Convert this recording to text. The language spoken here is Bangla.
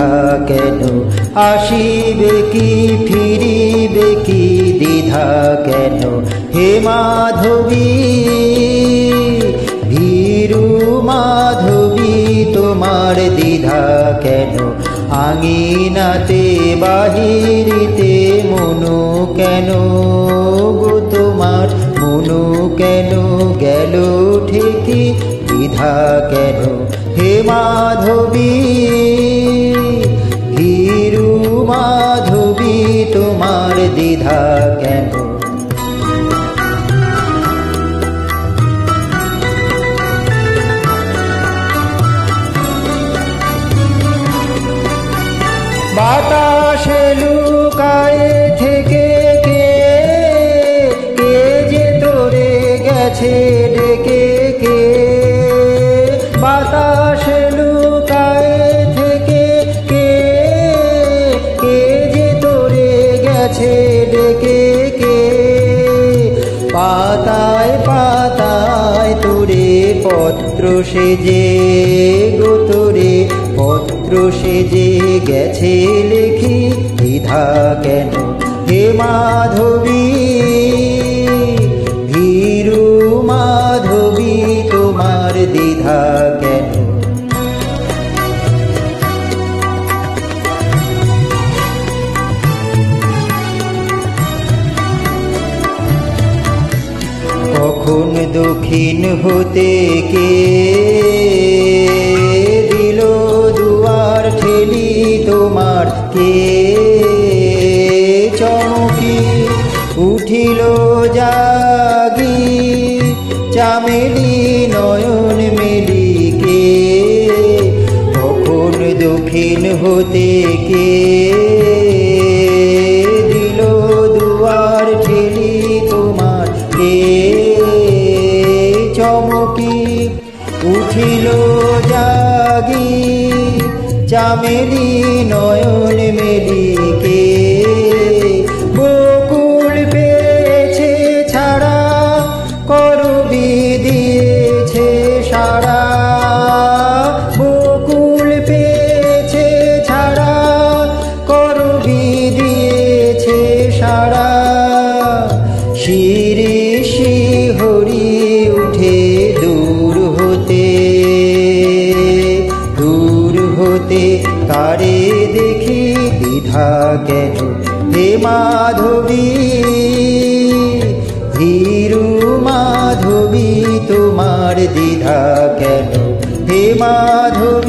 দ্বিধা কেন, আসিবে কি ফিরিবে কি দ্বিধা কেন, হে মাধবী ভীরু মাধবী তোমার দ্বিধা কেন, আঙিনাতে বাহিরিতে মনু কেন গো তোমার মনু কেন গেল ঠিকই দ্বিধা কেন, হে মাধবী ভীরু মাধবী তোমার দ্বিধা কেন। বাতাসে লুকায়ে থেকে কে কে যে তোরে গেছে ডেকে কে, বাতাসে লুকায়ে থেকে কে কে যে তোরে গেছে ডেকে কে, পাতায় পাতায় তোরে পত্র সেজে গো তোরে পত্র সেজে গেছে লেখি দ্বিধা কেন, হে মাধবী ভীরু মাধবী তোমার দ্বিধা কেন। কখন দক্ষিণ হতে কে দিল দুয়ার ঠেলি তোমার, কে চমকি উঠিল জাগি চামেলি নয়ন মেলি কে, কখন দক্ষিণ হতে কে দিল দুয়ার ঠেলি তোমার, কে চমকি উঠিল জাগি চামেলি নয়ন মেলি কে, বকুল পেয়েছে ছাড়া করবি দিয়েছে সারা, বকুল পেয়েছে ছাড়া করবি দিয়েছে সারা, শিরি শিহরি উঠে দূর হতে তারে দেখি দ্বিধা কেন, হে মাধবী ভীরু মাধবী তোমার দ্বিধা কেন, হে মাধবী।